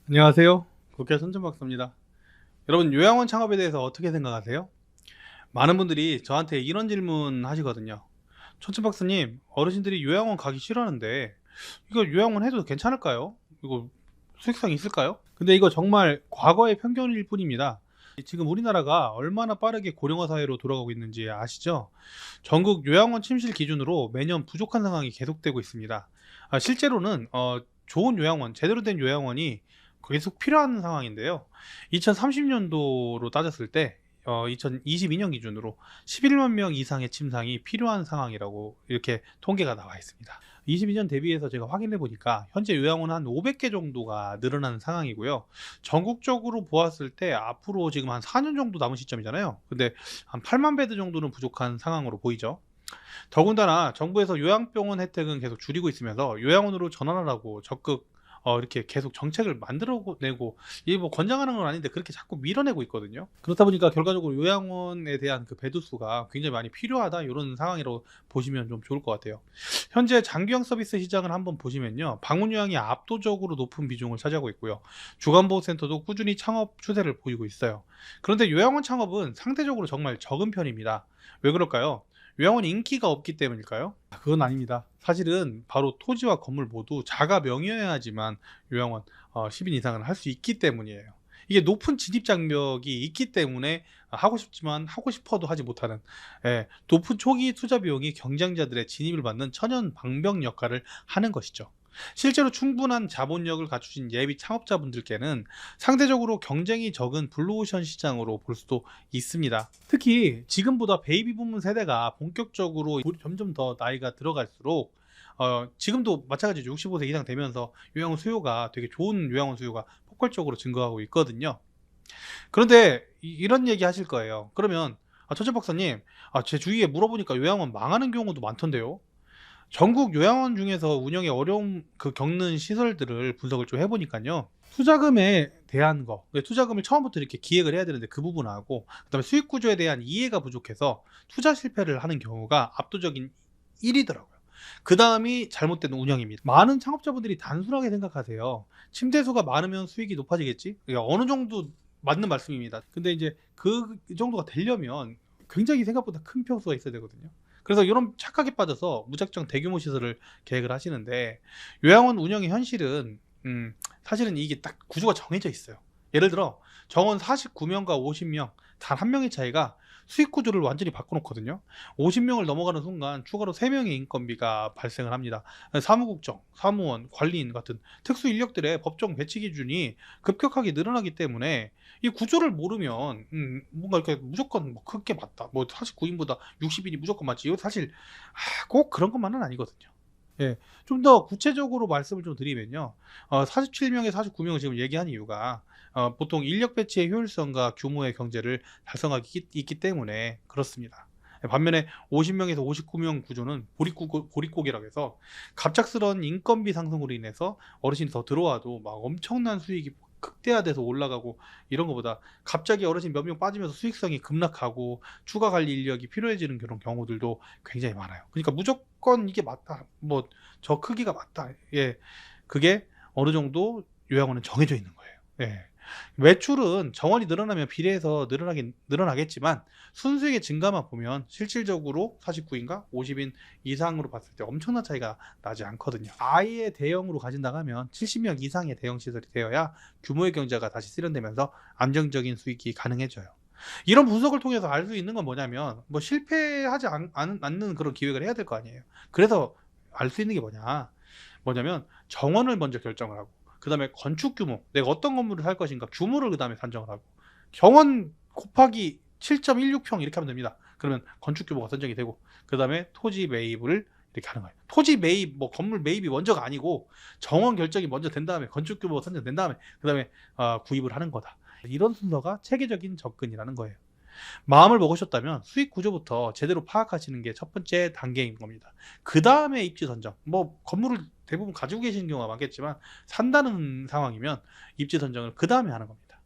안녕하세요. 국회 손전박사입니다. 여러분, 요양원 창업에 대해서 어떻게 생각하세요? 많은 분들이 저한테 이런 질문 하시거든요. 손전박사님, 어르신들이 요양원 가기 싫어하는데 이거 요양원 해도 괜찮을까요? 이거 수익성 있을까요? 근데 이거 정말 과거의 편견일 뿐입니다. 지금 우리나라가 얼마나 빠르게 고령화 사회로 돌아가고 있는지 아시죠? 전국 요양원 침실 기준으로 매년 부족한 상황이 계속되고 있습니다. 실제로는 좋은 요양원, 제대로 된 요양원이 계속 필요한 상황인데요. 2030년도로 따졌을 때 2022년 기준으로 11만 명 이상의 침상이 필요한 상황이라고 이렇게 통계가 나와 있습니다. 22년 대비해서 제가 확인해 보니까 현재 요양원은 한 500개 정도가 늘어나는 상황이고요. 전국적으로 보았을 때 앞으로 지금 한 4년 정도 남은 시점이잖아요. 근데 한 8만 베드 정도는 부족한 상황으로 보이죠. 더군다나 정부에서 요양병원 혜택은 계속 줄이고 있으면서 요양원으로 전환하라고 적극 이렇게 계속 정책을 만들어 내고, 이게 뭐 권장하는 건 아닌데 그렇게 자꾸 밀어내고 있거든요. 그렇다 보니까 결과적으로 요양원에 대한 그 배두 수가 굉장히 많이 필요하다, 이런 상황이라고 보시면 좀 좋을 것 같아요. 현재 장기형 서비스 시장을 한번 보시면요, 방문 요양이 압도적으로 높은 비중을 차지하고 있고요. 주간보호센터도 꾸준히 창업 추세를 보이고 있어요. 그런데 요양원 창업은 상대적으로 정말 적은 편입니다. 왜 그럴까요? 요양원 인기가 없기 때문일까요? 그건 아닙니다. 사실은 바로 토지와 건물 모두 자가 명의여야지만 요양원 10인 이상은 할 수 있기 때문이에요. 이게 높은 진입 장벽이 있기 때문에 하고 싶지만 하고 싶어도 하지 못하는, 높은 초기 투자 비용이 경쟁자들의 진입을 받는 천연 방벽 역할을 하는 것이죠. 실제로 충분한 자본력을 갖추신 예비 창업자분들께는 상대적으로 경쟁이 적은 블루오션 시장으로 볼 수도 있습니다. 특히 지금보다 베이비 부문 세대가 본격적으로 점점 더 나이가 들어갈수록 지금도 마찬가지죠. 65세 이상 되면서 요양원 수요가, 되게 좋은 요양원 수요가 폭발적으로 증가하고 있거든요. 그런데 이런 얘기 하실 거예요. 그러면 천재 박사님, 제 주위에 물어보니까 요양원 망하는 경우도 많던데요. 전국 요양원 중에서 운영에 어려움 겪는 시설들을 분석을 좀 해보니까요. 투자금에 대한 거, 투자금을 처음부터 이렇게 기획을 해야 되는데 그 부분하고, 그다음에 수익 구조에 대한 이해가 부족해서 투자 실패를 하는 경우가 압도적인 1위더라고요. 그 다음이 잘못된 운영입니다. 많은 창업자분들이 단순하게 생각하세요. 침대수가 많으면 수익이 높아지겠지? 어느 정도 맞는 말씀입니다. 근데 이제 그 정도가 되려면 굉장히 생각보다 큰 평수가 있어야 되거든요. 그래서 이런 착각에 빠져서 무작정 대규모 시설을 계획을 하시는데, 요양원 운영의 현실은 사실은 이게 딱 구조가 정해져 있어요. 예를 들어 정원 49명과 50명 단 한 명의 차이가 수익 구조를 완전히 바꿔놓거든요. 50명을 넘어가는 순간 추가로 3명의 인건비가 발생을 합니다. 사무국장, 사무원, 관리인 같은 특수 인력들의 법정 배치 기준이 급격하게 늘어나기 때문에 이 구조를 모르면 뭔가 이렇게 무조건 뭐 크게 맞다, 뭐 49인보다 60인이 무조건 맞지, 이거 사실 꼭 그런 것만은 아니거든요. 예. 좀 더 구체적으로 말씀을 좀 드리면요. 47명에서 49명을 지금 얘기한 이유가 보통 인력 배치의 효율성과 규모의 경제를 달성하기 있기 때문에 그렇습니다. 예, 반면에 50명에서 59명 구조는 보릿고기라고 해서 갑작스러운 인건비 상승으로 인해서 어르신이 더 들어와도 막 엄청난 수익이 극대화돼서 올라가고, 이런 것보다 갑자기 어르신 몇 명 빠지면서 수익성이 급락하고 추가 관리 인력이 필요해지는 그런 경우들도 굉장히 많아요. 그러니까 무조건 이게 맞다, 뭐 저 크기가 맞다, 예, 그게 어느 정도 요양원은 정해져 있는 거예요. 예. 매출은 정원이 늘어나면 비례해서 늘어나겠지만 순수익의 증가만 보면 실질적으로 49인가 50인 이상으로 봤을 때 엄청난 차이가 나지 않거든요. 아예 대형으로 가진다고 하면 70명 이상의 대형 시설이 되어야 규모의 경제가 다시 실현되면서 안정적인 수익이 가능해져요. 이런 분석을 통해서 알 수 있는 건 뭐냐면, 뭐 실패하지 않는 그런 기획을 해야 될 거 아니에요. 그래서 알 수 있는 게 뭐냐면 정원을 먼저 결정을 하고, 그다음에 건축 규모, 내가 어떤 건물을 살 것인가 규모를 그다음에 산정을 하고, 정원 곱하기 7.16평 이렇게 하면 됩니다. 그러면 건축 규모가 선정이 되고, 그다음에 토지 매입을 이렇게 하는 거예요. 토지 매입, 뭐 건물 매입이 먼저가 아니고 정원 결정이 먼저 된 다음에 건축 규모가 선정된 다음에 그다음에 구입을 하는 거다. 이런 순서가 체계적인 접근이라는 거예요. 마음을 먹으셨다면 수익 구조부터 제대로 파악하시는 게 첫 번째 단계인 겁니다. 그 다음에 입지 선정. 뭐 건물을 대부분 가지고 계시는 경우가 많겠지만 산다는 상황이면 입지 선정을 그 다음에 하는 겁니다.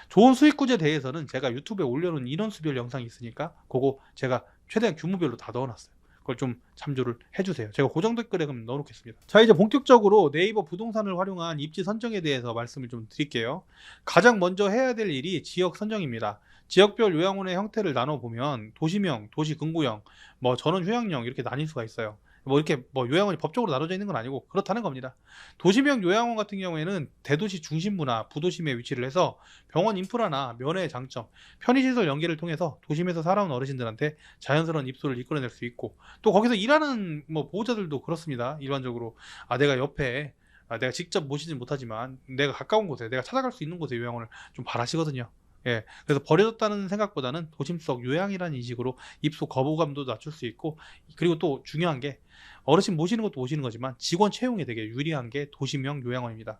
좋은 수익 구조에 대해서는 제가 유튜브에 올려놓은 인원 수별 영상이 있으니까 그거 제가 최대한 규모별로 다 넣어놨어요. 그걸 좀 참조를 해주세요. 제가 고정 댓글에 그럼 넣어놓겠습니다. 자, 이제 본격적으로 네이버 부동산을 활용한 입지 선정에 대해서 말씀을 좀 드릴게요. 가장 먼저 해야 될 일이 지역 선정입니다. 지역별 요양원의 형태를 나눠보면 도시명, 도시근구형, 뭐 전원 휴양형 이렇게 나뉠 수가 있어요. 뭐 이렇게 뭐 요양원이 법적으로 나눠져 있는 건 아니고 그렇다는 겁니다. 도시명 요양원 같은 경우에는 대도시 중심부나 부도심에 위치를 해서 병원 인프라나 면회 장점, 편의시설 연계를 통해서 도심에서 살아온 어르신들한테 자연스러운 입소를 이끌어낼 수 있고, 또 거기서 일하는 뭐 보호자들도 그렇습니다. 일반적으로 내가 옆에 내가 직접 모시진 못하지만 내가 가까운 곳에 내가 찾아갈 수 있는 곳에 요양원을 좀 바라시거든요. 예, 그래서 버려졌다는 생각보다는 도심 속 요양이라는 인식으로 입소 거부감도 낮출 수 있고, 그리고 또 중요한 게 어르신 모시는 것도 모시는 거지만 직원 채용에 되게 유리한 게 도시명 요양원입니다.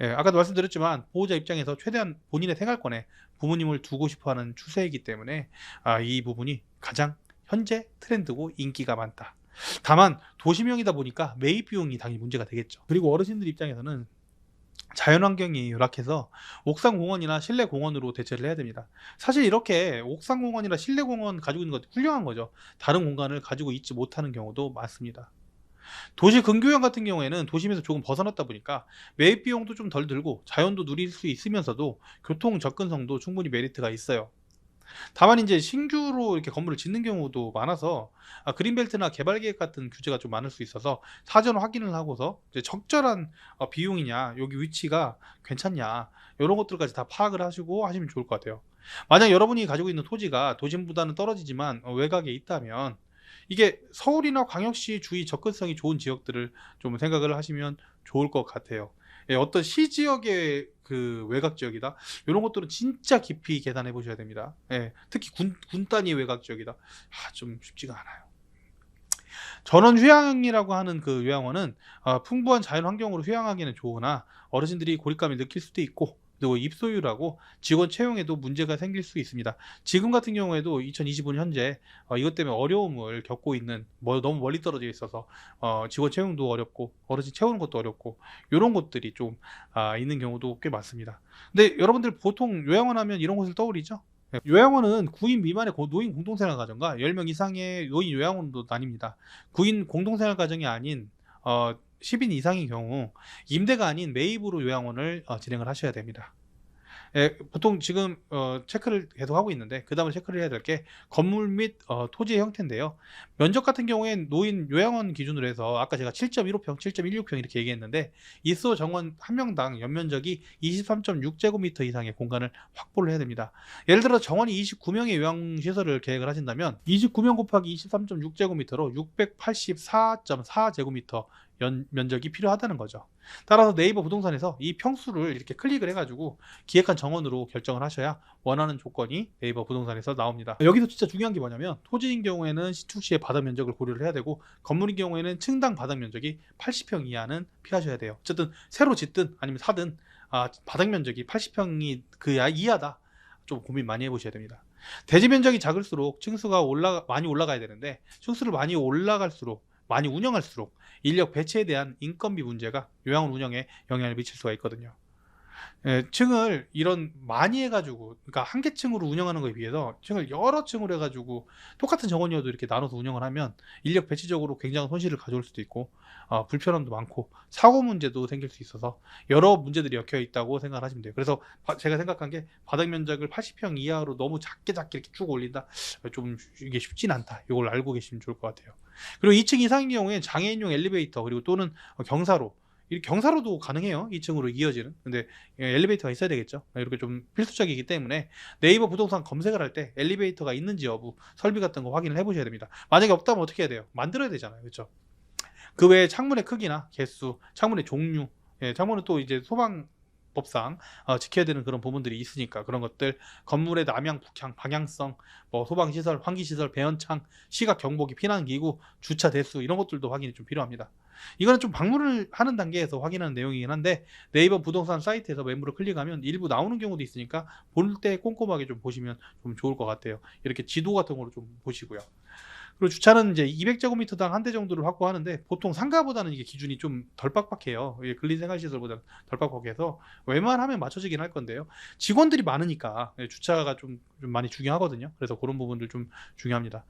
예, 아까도 말씀드렸지만 보호자 입장에서 최대한 본인의 생활권에 부모님을 두고 싶어하는 추세이기 때문에 이 부분이 가장 현재 트렌드고 인기가 많다. 다만 도시명이다 보니까 매입 비용이 당연히 문제가 되겠죠. 그리고 어르신들 입장에서는 자연환경이 열악해서 옥상공원이나 실내공원으로 대체를 해야 됩니다. 사실 이렇게 옥상공원이나 실내공원 가지고 있는 것도 훌륭한 거죠. 다른 공간을 가지고 있지 못하는 경우도 많습니다. 도시 근교형 같은 경우에는 도심에서 조금 벗어났다 보니까 매입 비용도 좀 덜 들고 자연도 누릴 수 있으면서도 교통 접근성도 충분히 메리트가 있어요. 다만 이제 신규로 이렇게 건물을 짓는 경우도 많아서 그린벨트나 개발 계획 같은 규제가 좀 많을 수 있어서 사전 확인을 하고서 이제 적절한 비용이냐, 여기 위치가 괜찮냐, 이런 것들까지 다 파악을 하시고 하시면 좋을 것 같아요. 만약 여러분이 가지고 있는 토지가 도심보다는 떨어지지만 외곽에 있다면 이게 서울이나 광역시 주위 접근성이 좋은 지역들을 좀 생각을 하시면 좋을 것 같아요. 예, 어떤 시 지역의 그 외곽 지역이다, 이런 것들은 진짜 깊이 계산해 보셔야 됩니다. 예, 특히 군 단위 외곽 지역이다, 좀 쉽지가 않아요. 전원 휴양이라고 하는 그 요양원은 풍부한 자연 환경으로 휴양하기는 좋으나 어르신들이 고립감을 느낄 수도 있고, 그리고 입소율하고 직원 채용에도 문제가 생길 수 있습니다. 지금 같은 경우에도 2025년 현재 이것 때문에 어려움을 겪고 있는, 너무 멀리 떨어져 있어서 직원 채용도 어렵고 어르신 채우는 것도 어렵고, 이런 것들이 좀 있는 경우도 꽤 많습니다. 근데 여러분들 보통 요양원 하면 이런 곳을 떠올리죠? 네, 요양원은 9인 미만의 노인 공동생활 가정과 10명 이상의 노인 요양원으로 나뉩니다. 9인 공동생활 가정이 아닌 10인 이상의 경우 임대가 아닌 매입으로 요양원을 진행을 하셔야 됩니다. 예, 보통 지금 체크를 계속 하고 있는데 그 다음에 체크를 해야 될 게 건물 및 토지의 형태인데요. 면적 같은 경우엔 노인 요양원 기준으로 해서 아까 제가 7.15평, 7.16평 이렇게 얘기했는데 입소 정원 한 명당 연면적이 23.6제곱미터 이상의 공간을 확보를 해야 됩니다. 예를 들어 정원이 29명의 요양시설을 계획을 하신다면 29명 곱하기 23.6제곱미터로 684.4제곱미터 면적이 필요하다는 거죠. 따라서 네이버 부동산에서 이 평수를 이렇게 클릭을 해가지고 기획한 정원으로 결정을 하셔야 원하는 조건이 네이버 부동산에서 나옵니다. 여기서 진짜 중요한 게 뭐냐면 토지인 경우에는 시축 시의 바닥 면적을 고려를 해야 되고, 건물인 경우에는 층당 바닥 면적이 80평 이하는 피하셔야 돼요. 어쨌든 새로 짓든 아니면 사든 바닥 면적이 80평이 그 이하다, 좀 고민 많이 해보셔야 됩니다. 대지 면적이 작을수록 층수가 많이 올라가야 되는데, 층수를 많이 올라갈수록, 많이 운영할수록 인력 배치에 대한 인건비 문제가 요양원 운영에 영향을 미칠 수가 있거든요. 예, 층을 이런 많이 해가지고, 그러니까 한 개 층으로 운영하는 거에 비해서 층을 여러 층으로 해가지고 똑같은 정원이어도 이렇게 나눠서 운영을 하면 인력 배치적으로 굉장한 손실을 가져올 수도 있고 불편함도 많고 사고 문제도 생길 수 있어서 여러 문제들이 엮여 있다고 생각을 하시면 돼요. 그래서 제가 생각한 게 바닥 면적을 80평 이하로 너무 작게 이렇게 쭉 올린다, 좀 이게 쉽진 않다, 이걸 알고 계시면 좋을 것 같아요. 그리고 2층 이상인 경우에 장애인용 엘리베이터, 그리고 또는 경사로, 이 경사로도 가능해요. 2층으로 이어지는. 근데 엘리베이터가 있어야 되겠죠. 이렇게 좀 필수적이기 때문에 네이버 부동산 검색을 할 때 엘리베이터가 있는지 여부, 설비 같은 거 확인을 해보셔야 됩니다. 만약에 없다면 어떻게 해야 돼요? 만들어야 되잖아요. 그렇죠? 그 외에 창문의 크기나 개수, 창문의 종류, 창문은 또 이제 소방법상 지켜야 되는 그런 부분들이 있으니까 그런 것들, 건물의 남향, 북향, 방향성, 뭐 소방시설, 환기시설, 배연창, 시각 경보기, 피난기구, 주차 대수, 이런 것들도 확인이 좀 필요합니다. 이거는 좀 방문을 하는 단계에서 확인하는 내용이긴 한데 네이버 부동산 사이트에서 매물을 클릭하면 일부 나오는 경우도 있으니까 볼 때 꼼꼼하게 좀 보시면 좀 좋을 것 같아요. 이렇게 지도 같은 거로 좀 보시고요. 그리고 주차는 이제 200제곱미터당 한 대 정도를 확보하는데 보통 상가보다는 이게 기준이 좀 덜 빡빡해요. 이게 근린생활시설보다는 덜 빡빡해서 웬만하면 맞춰지긴 할 건데요. 직원들이 많으니까 주차가 좀 많이 중요하거든요. 그래서 그런 부분들 좀 중요합니다.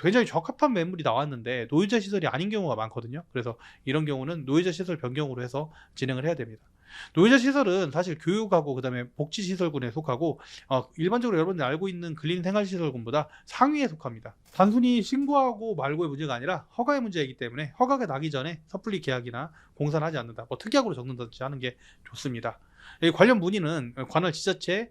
굉장히 적합한 매물이 나왔는데 노유자 시설이 아닌 경우가 많거든요. 그래서 이런 경우는 노유자 시설 변경으로 해서 진행을 해야 됩니다. 노유자 시설은 사실 교육하고 그다음에 복지시설군에 속하고 일반적으로 여러분들이 알고 있는 근린생활시설군보다 상위에 속합니다. 단순히 신고하고 말고의 문제가 아니라 허가의 문제이기 때문에 허가가 나기 전에 섣불리 계약이나 공사를 하지 않는다. 뭐 특약으로 적는다든지 하는 게 좋습니다. 관련 문의는 관할 지자체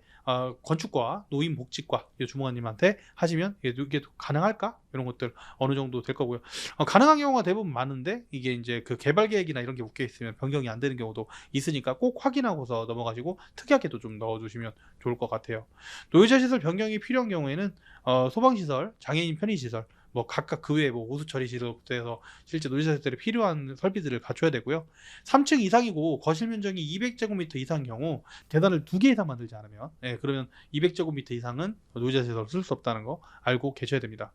건축과 노인복지과 주무관님한테 하시면 이게 가능할까? 이런 것들 어느 정도 될 거고요. 가능한 경우가 대부분 많은데 이게 이제 그 개발 계획이나 이런 게 묶여 있으면 변경이 안 되는 경우도 있으니까 꼭 확인하고서 넘어가시고 특이하게도 좀 넣어주시면 좋을 것 같아요. 노유자 시설 변경이 필요한 경우에는 소방시설, 장애인 편의시설, 뭐 각각 그 외에 뭐 오수 처리 시설부터 해서 실제 노유자 시설에 필요한 설비들을 갖춰야 되고요. 3층 이상이고 거실 면적이 200제곱미터 이상 경우 계단을 2개 이상 만들지 않으면 그러면 200제곱미터 이상은 노유자 시설을 쓸 수 없다는 거 알고 계셔야 됩니다.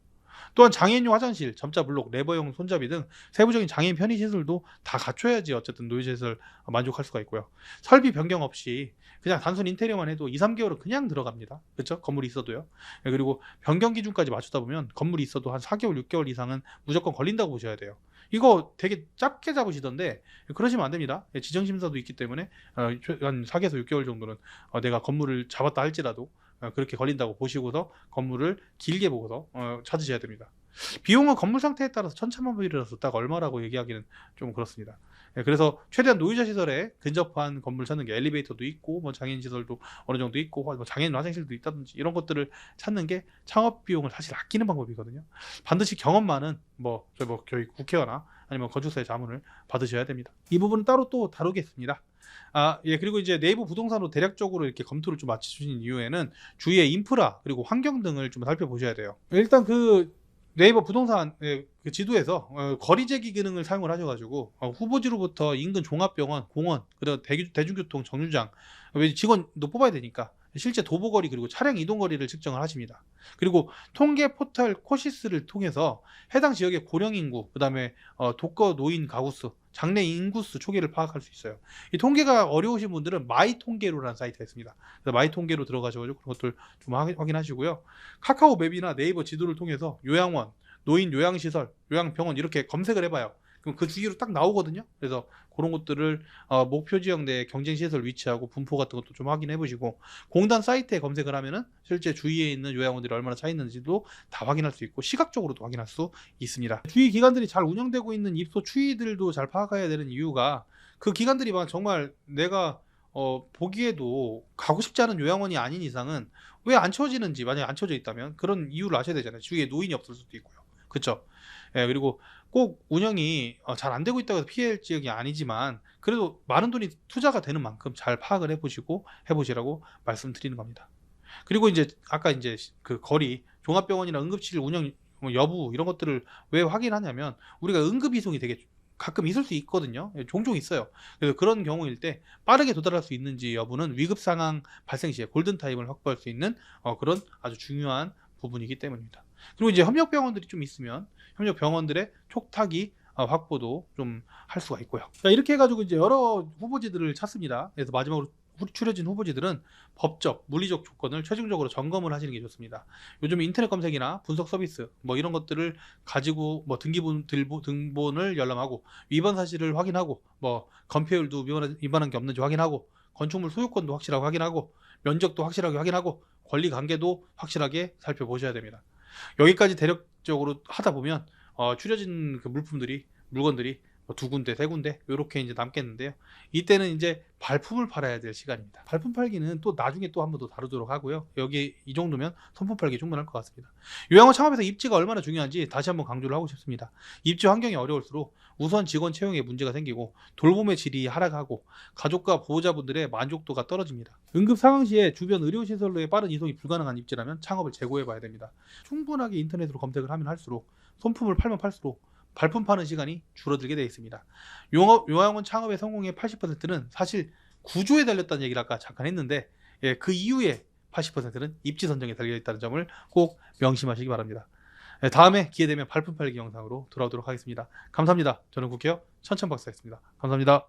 또한 장애인용 화장실, 점자 블록, 레버용 손잡이 등 세부적인 장애인 편의 시설도 다 갖춰야지 어쨌든 노유자 시설 만족할 수가 있고요. 설비 변경 없이 그냥 단순 인테리어만 해도 2, 3개월은 그냥 들어갑니다. 그렇죠? 건물이 있어도요. 그리고 변경 기준까지 맞추다 보면 건물이 있어도 한 4개월, 6개월 이상은 무조건 걸린다고 보셔야 돼요. 이거 되게 짧게 잡으시던데 그러시면 안 됩니다. 지정심사도 있기 때문에 한 4개에서 6개월 정도는 내가 건물을 잡았다 할지라도 그렇게 걸린다고 보시고서 건물을 길게 보고서 찾으셔야 됩니다. 비용은 건물 상태에 따라서 천차만별이라서 딱 얼마라고 얘기하기는 좀 그렇습니다. 그래서 최대한 노유자 시설에 근접한 건물 찾는 게 엘리베이터도 있고 뭐 장애인 시설도 어느 정도 있고 뭐 장애인 화장실도 있다든지 이런 것들을 찾는 게 창업 비용을 사실 아끼는 방법이거든요. 반드시 경험 많은 저희 국회의원이나 아니면 건축사의 자문을 받으셔야 됩니다. 이 부분은 따로 또 다루겠습니다. 그리고 이제 네이버 부동산으로 대략적으로 이렇게 검토를 좀 마치신 이후에는 주위의 인프라 그리고 환경 등을 좀 살펴보셔야 돼요. 일단 그 네이버 부동산 그 지도에서 거리재기 기능을 사용을 하셔가지고 후보지로부터 인근 종합병원, 공원, 그리고 대중교통 정류장 직원도 뽑아야 되니까 실제 도보거리 그리고 차량 이동거리를 측정을 하십니다. 그리고 통계 포털 코시스를 통해서 해당 지역의 고령 인구, 그 다음에 독거 노인 가구수, 장래 인구수 초기를 파악할 수 있어요. 이 통계가 어려우신 분들은 마이통계로라는 사이트가 있습니다. 그래서 마이통계로 들어가셔서 그런 것들 좀 확인하시고요. 카카오 맵이나 네이버 지도를 통해서 요양원, 노인 요양시설, 요양병원 이렇게 검색을 해봐요. 그럼 그 주위로 딱 나오거든요. 그래서 그런 것들을 목표 지역 내 경쟁시설 위치하고 분포 같은 것도 좀 확인해 보시고 공단 사이트에 검색을 하면은 실제 주위에 있는 요양원들이 얼마나 차 있는지도 다 확인할 수 있고 시각적으로도 확인할 수 있습니다. 주위 기관들이 잘 운영되고 있는 입소 추이들도 잘 파악해야 되는 이유가 그 기관들이 정말 내가 보기에도 가고 싶지 않은 요양원이 아닌 이상은 왜 안 채워지는지 만약에 안 채워져 있다면 그런 이유를 아셔야 되잖아요. 주위에 노인이 없을 수도 있고요. 그렇죠? 그리고 꼭 운영이 잘 안 되고 있다고 해서 피할 지역이 아니지만 그래도 많은 돈이 투자가 되는 만큼 잘 파악을 해보시고 해보시라고 말씀드리는 겁니다. 그리고 이제 아까 이제 그 거리 종합병원이나 응급실 운영 여부 이런 것들을 왜 확인하냐면 우리가 응급 이송이 되게 가끔 있을 수 있거든요. 종종 있어요. 그래서 그런 경우일 때 빠르게 도달할 수 있는지 여부는 위급 상황 발생 시에 골든타임을 확보할 수 있는 그런 아주 중요한 부분이기 때문입니다. 그리고 이제 협력병원들이 좀 있으면 협력병원들의 촉탁이 확보도 좀 할 수가 있고요. 자, 이렇게 해가지고 이제 여러 후보지들을 찾습니다. 그래서 마지막으로 추려진 후보지들은 법적, 물리적 조건을 최종적으로 점검을 하시는 게 좋습니다. 요즘 인터넷 검색이나 분석 서비스 뭐 이런 것들을 가지고 뭐 등본을 열람하고 위반 사실을 확인하고 뭐 건폐율도 위반한 게 없는지 확인하고 건축물 소유권도 확실하게 확인하고 면적도 확실하게 확인하고 권리 관계도 확실하게 살펴보셔야 됩니다. 여기까지 대략적으로 하다 보면 추려진 그 물건들이 2군데, 3군데 이렇게 이제 남겠는데요. 이때는 이제 발품을 팔아야 될 시간입니다. 발품 팔기는 또 나중에 또 한 번 더 다루도록 하고요. 여기 이 정도면 선품 팔기 충분할 것 같습니다. 요양원 창업에서 입지가 얼마나 중요한지 다시 한번 강조를 하고 싶습니다. 입지 환경이 어려울수록 우선 직원 채용에 문제가 생기고 돌봄의 질이 하락하고 가족과 보호자분들의 만족도가 떨어집니다. 응급 상황 시에 주변 의료시설로의 빠른 이송이 불가능한 입지라면 창업을 재고해 봐야 됩니다. 충분하게 인터넷으로 검색을 하면 할수록 손품을 팔면 팔수록 발품 파는 시간이 줄어들게 되어 있습니다. 요양원 창업의 성공의 80%는 사실 구조에 달렸다는 얘기를 아까 잠깐 했는데 그 이후에 80%는 입지 선정에 달려 있다는 점을 꼭 명심하시기 바랍니다. 네, 다음에 기회 되면 발품 팔기 영상으로 돌아오도록 하겠습니다. 감사합니다. 저는 국회의원 천천박사였습니다. 감사합니다.